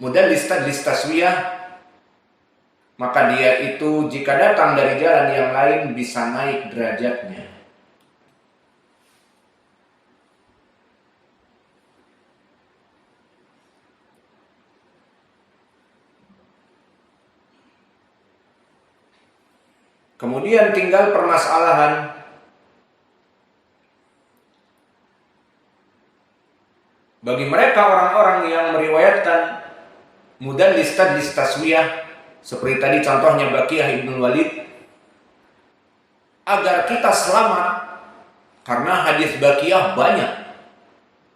mudallis tadlis taswiyah, maka dia itu jika datang dari jalan yang lain bisa naik derajatnya. Kemudian tinggal permasalahan bagi mereka orang-orang yang meriwayatkan mudallis tadlis taswiyah, seperti tadi contohnya Baqiyah ibn Walid, agar kita selamat karena hadis Baqiyah banyak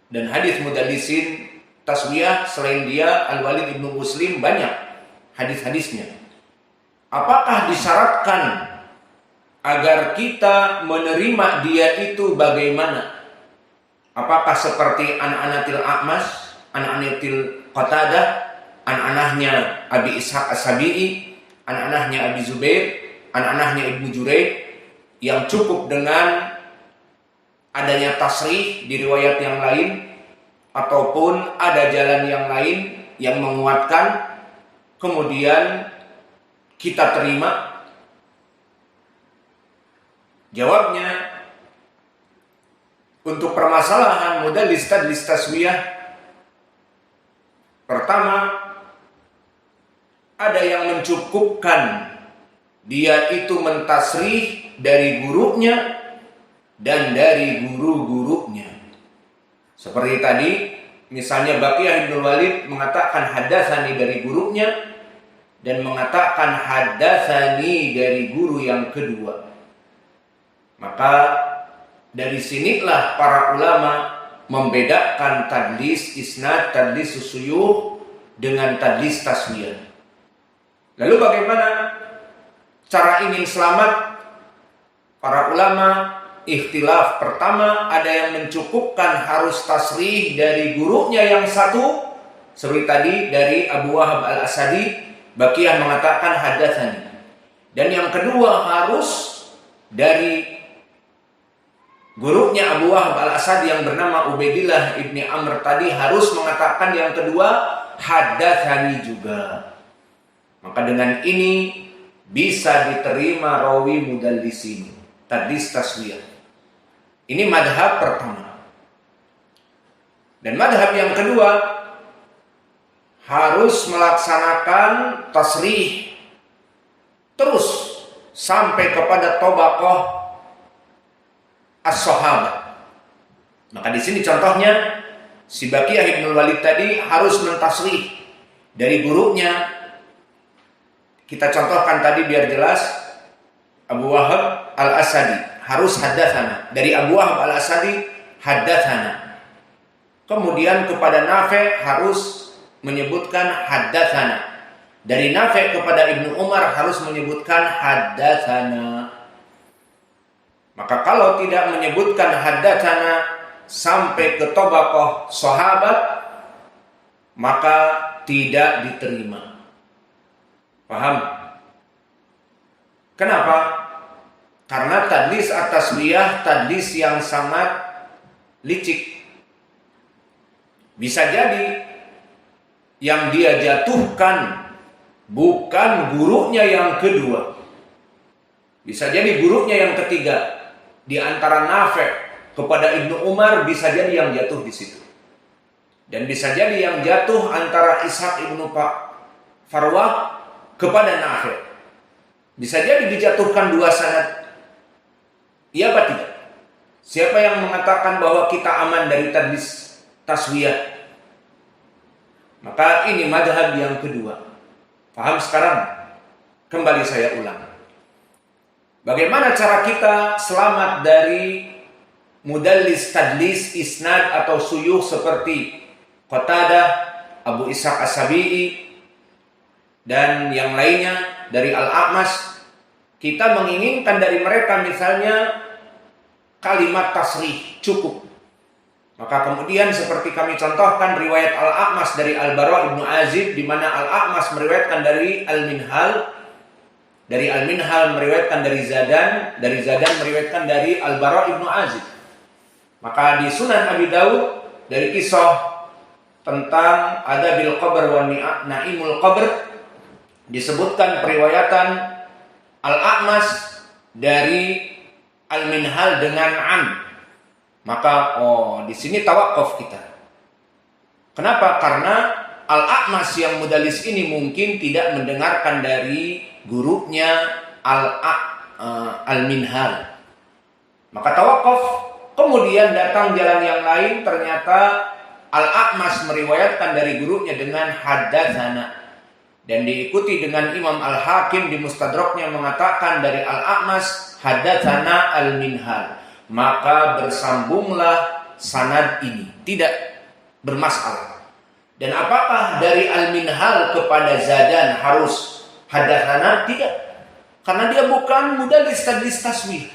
dan hadis mudallisin taswiyah selain dia Al-Walid ibn Muslim banyak hadis-hadisnya. Apakah disyaratkan agar kita menerima dia itu bagaimana? Apakah seperti anak-anatil A'mas, anak-anatil Qatadah, anak-anaknya Abi Ishaq As-Sabi'i, anak-anaknya Abi Zubair, anak-anaknya Ibnu Jurayd, yang cukup dengan adanya tasrih di riwayat yang lain, ataupun ada jalan yang lain yang menguatkan, kemudian kita terima? Jawabnya, untuk permasalahan mudallis tadlis taswiyah, pertama, ada yang mencukupkan dia itu mentasrih dari gurunya dan dari guru-gurunya. Seperti tadi, misalnya Baqiyah ibn Walid mengatakan hadatsani dari gurunya dan mengatakan hadatsani dari guru yang kedua. Maka dari sinilah para ulama membedakan tadlis isnad, tadlis suyuh dengan tadlis taswiyah. Lalu bagaimana cara ingin selamat? Para ulama ikhtilaf. Pertama, ada yang mencukupkan harus tasrih dari gurunya yang satu, seperti tadi dari Abu Wahab Al-Asadi, Baqiyah mengatakan hadatsani. Dan yang kedua harus dari gurunya Abu Wahab Al-Asadi yang bernama Ubaidillah ibni Amr tadi harus mengatakan yang kedua hadatsani juga. Maka dengan ini bisa diterima rawi mudallisin tadlis taswiyah. Ini madhab pertama. Dan madhab yang kedua harus melaksanakan tasrih terus sampai kepada tabaqah as-sahabat. Maka di sini contohnya si Baqiyah ibn Walid tadi harus mentasrih dari gurunya. Kita contohkan tadi biar jelas, Abu Wahab Al-Asadi harus hadatsana. Dari Abu Wahab Al-Asadi hadatsana. Kemudian kepada Nafi' harus menyebutkan hadatsana. Dari Nafi' kepada Ibnu Umar harus menyebutkan hadatsana. Maka kalau tidak menyebutkan hadatsana sampai ke tabaqah sahabat, maka tidak diterima. Paham? Kenapa? Karena tadlis at-taswiyah tadlis yang sangat licik. Bisa jadi yang dia jatuhkan bukan gurunya yang kedua. Bisa jadi gurunya yang ketiga. Di antara Nafi' kepada Ibnu Umar bisa jadi yang jatuh di situ. Dan bisa jadi yang jatuh antara Ishaq ibnu Farwah kepada Nafi'. Bisa jadi dijatuhkan dua sanad. Iya apa tidak? Siapa yang mengatakan bahwa kita aman dari tadlis taswiyah? Maka ini madhab yang kedua. Paham sekarang? Kembali saya ulang. Bagaimana cara kita selamat dari mudallis tadlis isnad atau suyuh seperti Qatadah, Abu Ishaq As-Sabi'i dan yang lainnya dari Al-A'mas? Kita menginginkan dari mereka misalnya kalimat tasrih cukup. Maka kemudian seperti kami contohkan riwayat Al-A'mas dari Al-Bara ibnu Azib, di mana Al-A'mas meriwayatkan dari Al-Minhal, dari Al-Minhal meriwayatkan dari Zadan meriwayatkan dari Al-Bara ibnu Azib. Maka di Sunan Abi Dawud dari kisah tentang adabil qabr wa naimul qabr, disebutkan periwayatan Al-A'mas dari Al-Minhal dengan an. Maka di sini tawakuf kita. Kenapa? Karena Al-A'mas yang mudallis ini mungkin tidak mendengarkan dari gurunya Al-Minhal. Maka tawakuf, kemudian datang jalan yang lain, ternyata Al-A'mas meriwayatkan dari gurunya dengan haddatsana, dan diikuti dengan Imam Al-Hakim di Mustadraknya mengatakan dari Al-A'mas haddatsana Al-Minhal. Maka bersambunglah sanad ini, tidak bermasalah. Dan apakah dari Al-Minhal kepada Zadan harus haddatsana? Tidak. Karena dia bukan mudallis tadlis taswiyah.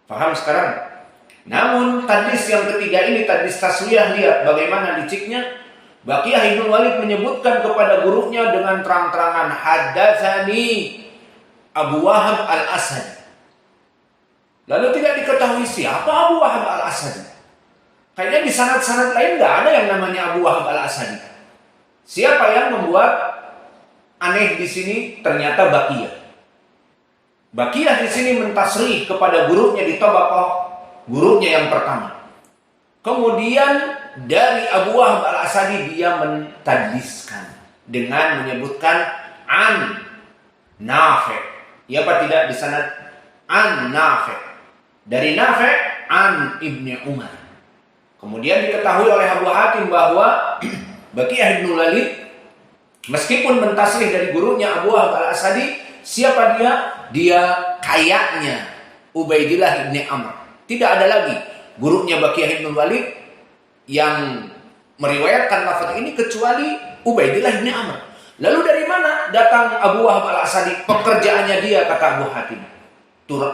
Paham sekarang? Namun tadlis yang ketiga ini, tadlis taswiyah, lihat bagaimana liciknya. Baqiyah Ibnu Walid menyebutkan kepada gurunya dengan terang-terangan, haddatsani Abu Wahab Al-Asadi. Lalu tidak diketahui siapa Abu Wahab Al-Asadi. Kayaknya di sanad-sanad lain nggak ada yang namanya Abu Wahab Al-Asadi. Siapa yang membuat aneh di sini? Ternyata Baqiyah. Baqiyah di sini mentasrih kepada gurunya di tabaqah gurunya yang pertama. Kemudian dari Abu Wahab Al-Asadi dia mentadliskan dengan menyebutkan an Nafi'. Ya apa tidak di sanad an Nafi'. Dari Nafi' an Ibnu Umar. Kemudian diketahui oleh Abu Hatim bahwa Baqiyah Ibnu Walid meskipun mentasrih dari gurunya Abu Wahab Al-Asadi, siapa dia? Dia kayaknya Ubaidillah Ibnu Amr. Tidak ada lagi gurunya Baqiyah Ibnu Walid yang meriwayatkan lafaz ini kecuali Ubaidillah bin Amr. Lalu dari mana datang Abu Wahab Al-Asadi? Pekerjaannya dia, kata Abu Hatim,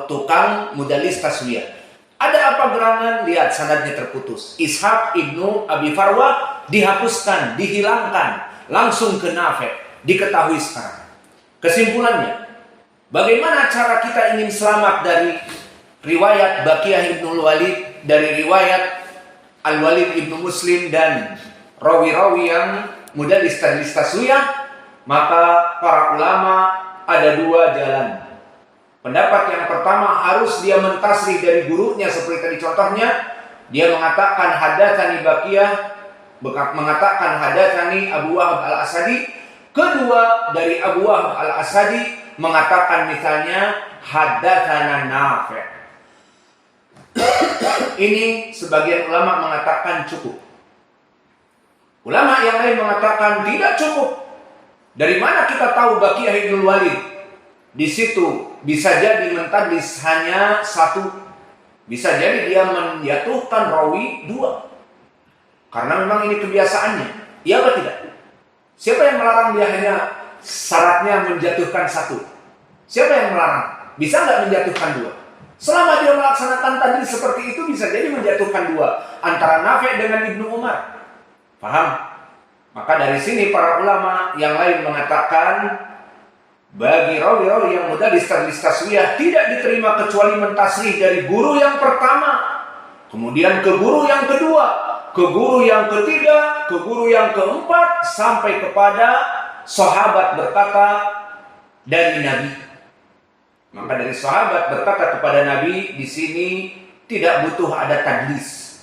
tukang mudallis taswiyah. Ada apa gerangan? Lihat sanadnya terputus. Ishaq ibnu Abi Farwa dihapuskan, dihilangkan, langsung ke Nafi'. Diketahui sekarang. Kesimpulannya, bagaimana cara kita ingin selamat dari riwayat Baqiyah Ibnu Walid, dari riwayat Al-Walid Ibnu Muslim dan rawi-rawi yang mudallis tadlis taswiyah? Maka para ulama ada dua jalan. Pendapat yang pertama, harus dia mentasrih dari gurunya seperti tadi contohnya. Dia mengatakan haddatsani Baqiyah, mengatakan haddatsani Abu Wahab Al-Asadi. Kedua, dari Abu Wahab Al-Asadi mengatakan misalnya haddatsana Nafi'. Ini sebagian ulama mengatakan cukup. Ulama yang lain mengatakan tidak cukup. Dari mana kita tahu Baqiyah Ibnu Walid di situ bisa jadi mentadlis hanya satu, bisa jadi dia menjatuhkan rawi dua. Karena memang ini kebiasaannya. Iya atau tidak? Siapa yang melarang dia hanya syaratnya menjatuhkan satu? Siapa yang melarang? Bisa nggak menjatuhkan dua? Selama dia melaksanakan tadlis seperti itu, bisa jadi menjatuhkan dua antara Nafi' dengan Ibnu Umar. Paham? Maka dari sini para ulama yang lain mengatakan bagi rawi-rawi yang mudallis tadlis taswiyah tidak diterima kecuali mentasrih dari guru yang pertama, kemudian ke guru yang kedua, ke guru yang ketiga, ke guru yang keempat, sampai kepada sahabat berkata dari Nabi. Maka dari sahabat berkata kepada Nabi, di sini tidak butuh ada tadlis.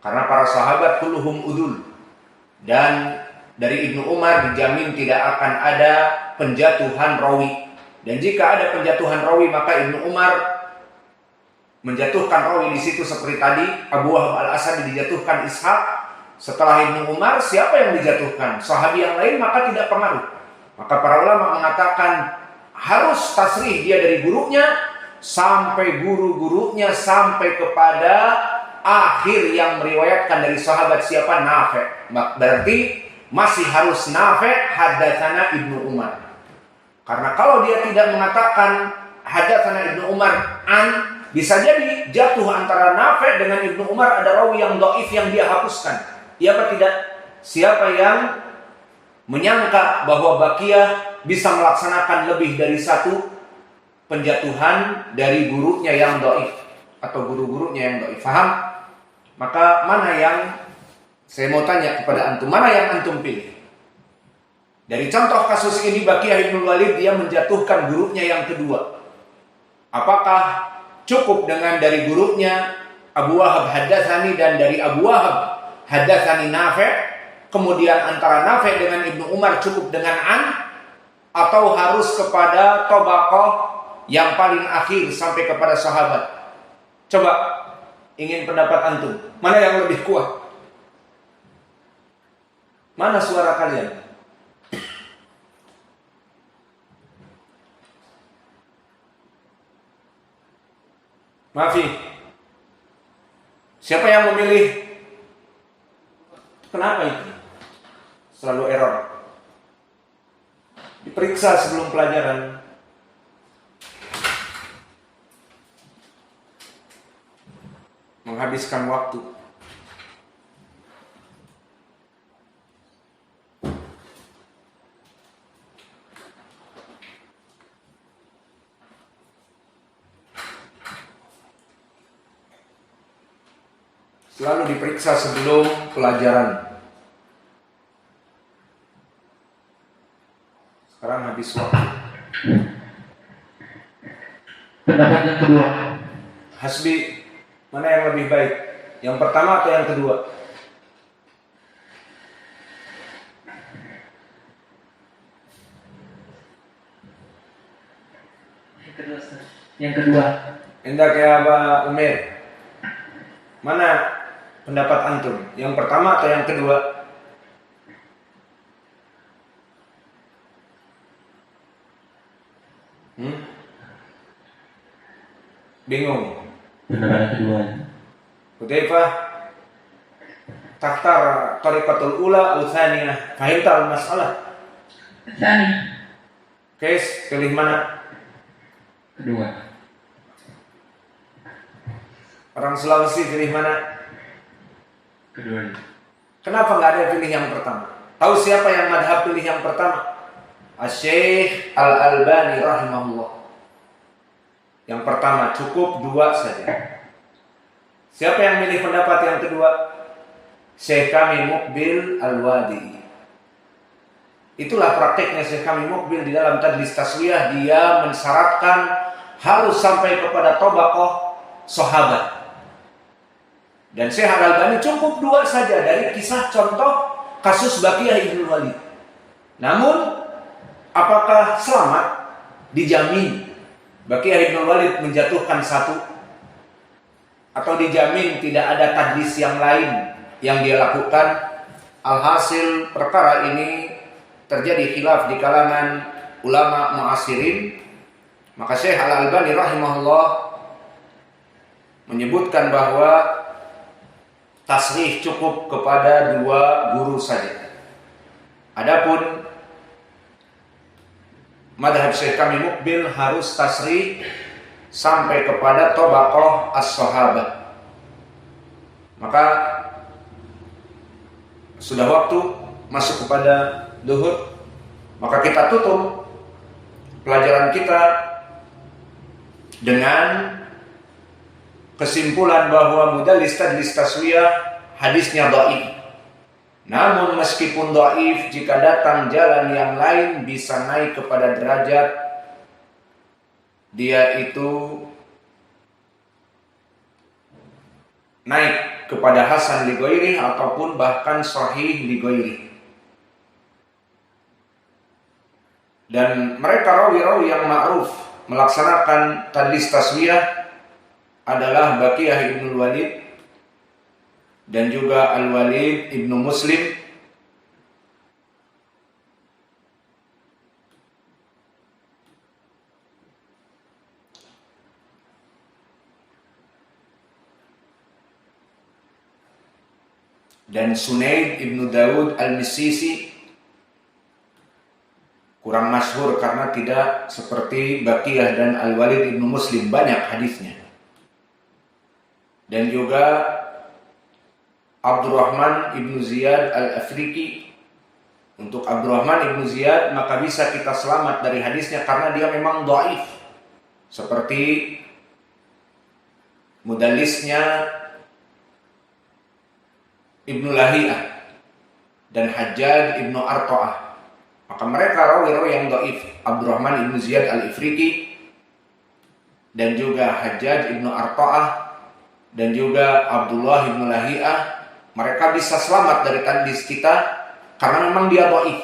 Karena para sahabat kulluhum udul. Dan dari Ibnu Umar dijamin tidak akan ada penjatuhan rawi. Dan jika ada penjatuhan rawi, maka Ibnu Umar menjatuhkan rawi di situ seperti tadi. Abu Wahab Al-Asadi dijatuhkan Ishaq. Setelah Ibnu Umar, siapa yang dijatuhkan? Sahabi yang lain, maka tidak pengaruh. Maka para ulama mengatakan harus tasrih dia dari gurunya sampai guru-gurunya, sampai kepada akhir yang meriwayatkan dari sahabat siapa? Nafi'. Berarti masih harus Nafi' haddatsana Ibnu Umar. Karena kalau dia tidak mengatakan haddatsana Ibnu Umar an, bisa jadi jatuh antara Nafi' dengan Ibnu Umar ada rawi yang dhaif yang dia hapuskan. Iya apa tidak? Siapa yang menyangka bahwa Baqiyah bisa melaksanakan lebih dari satu penjatuhan dari gurunya yang dhaif atau guru-gurunya yang dhaif? Paham? Maka mana yang Saya mau tanya kepada antum, mana yang antum pilih? Dari contoh kasus ini, Baqiyah bin Walid dia menjatuhkan gurunya yang kedua. Apakah cukup dengan dari gurunya Abu Wahab haddatsani dan dari Abu Wahab haddatsani Nafi', kemudian antara Nafi' dengan Ibnu Umar cukup dengan an, atau harus kepada tabaqah yang paling akhir sampai kepada sahabat? Coba, ingin pendapat antum, mana yang lebih kuat? Mana suara kalian? Maafi, siapa yang memilih? Kenapa itu? Selalu error. Diperiksa sebelum pelajaran. Menghabiskan waktu. Selalu diperiksa sebelum pelajaran. Sekarang habis waktu. Pendapat yang kedua. Hasbi, mana yang lebih baik? Yang pertama atau yang kedua? Yang kedua, Ustaz. Yang kedua. Hendak ya Aba Umair. Mana pendapat antum? Yang pertama atau yang kedua? Bingung. Pendapat yang kedua. Hudzaifah, takhtar tariqatul ula atau tsaniyah? Fahimta al-mas'alah? Tsani. Kes, pilih mana? Kedua. Orang Sulawesi pilih mana? Kedua. Kenapa nggak ada pilih yang pertama? Tahu siapa yang madhab pilih yang pertama? Asy-Syaikh Al-Albani rahimahullah. Yang pertama cukup 2 saja. Siapa yang milih pendapat yang kedua? Syekh kami Muqbil Al-Wadi. Itulah prakteknya Syekh kami Muqbil di dalam tadlis taswiyah. Dia mensyaratkan harus sampai kepada tabaqah sahabat. Dan Syekh Al-Albani cukup 2 saja dari kisah contoh kasus Baqiyah bin Walid. Namun apakah selamat? Dijamin Baqiyah bin Walid menjatuhkan 1, atau dijamin tidak ada tadlis yang lain yang dia lakukan? Alhasil perkara ini terjadi khilaf di kalangan ulama muasirin. Maka Syekh Al-Albani rahimahullah menyebutkan bahwa tasrih cukup kepada 2 guru saja. Adapun madhab Syekh kami Muqbil harus tasrih sampai kepada tabaqah as-sahabah. Maka sudah waktu masuk kepada duhur, maka kita tutup pelajaran kita dengan kesimpulan bahwa mudallis tadlis taswiyah hadisnya dhaif. Namun meskipun dhaif, jika datang jalan yang lain bisa naik kepada derajat dia itu naik kepada hasan li ghairi ataupun bahkan sahih li ghairi. Dan mereka rawi-rawi yang ma'ruf melaksanakan tadlis taswiyah adalah Baqiyah bin Walid dan juga Al-Walid ibnu Muslim, dan Sunaid ibnu Dawud Al-Misisi. Kurang masyhur karena tidak seperti Baqiyah dan Al-Walid ibnu Muslim banyak hadisnya. Dan juga Abdurrahman ibnu Ziyad Al-Afriqi. Untuk Abdurrahman ibnu Ziyad maka bisa kita selamat dari hadisnya karena dia memang dhaif. Seperti mudallisnya ibnu Lahiyah dan Hajjaj ibnu Arto'ah. Maka mereka rawi-rawi yang dhaif, Abdurrahman ibnu Ziyad al-Ifriqi dan juga Hajjaj ibnu Arto'ah dan juga Abdullah ibnu Lahiyah, mereka bisa selamat dari tadlis kita karena memang dia dhaif.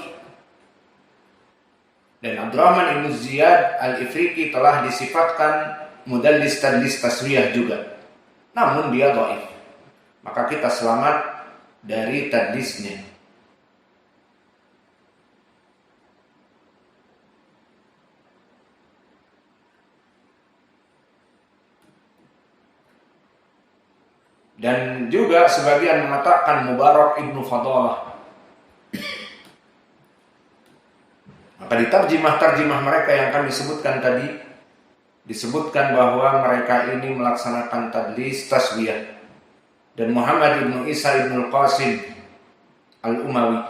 Dan Abdurrahman ibnu Ziyad al-Ifriqi telah disifatkan mudallis tadlis taswiyah juga, namun dia dhaif. Maka kita selamat dari tadlisnya. Dan juga sebagian mengatakan Mubarak ibnu Fadalah. Maka di tarjimah mereka yang kami sebutkan tadi, disebutkan bahwa mereka ini melaksanakan tadlis taswiyah. Dan Muhammad ibnu Isa ibnu Qasim al-Umawi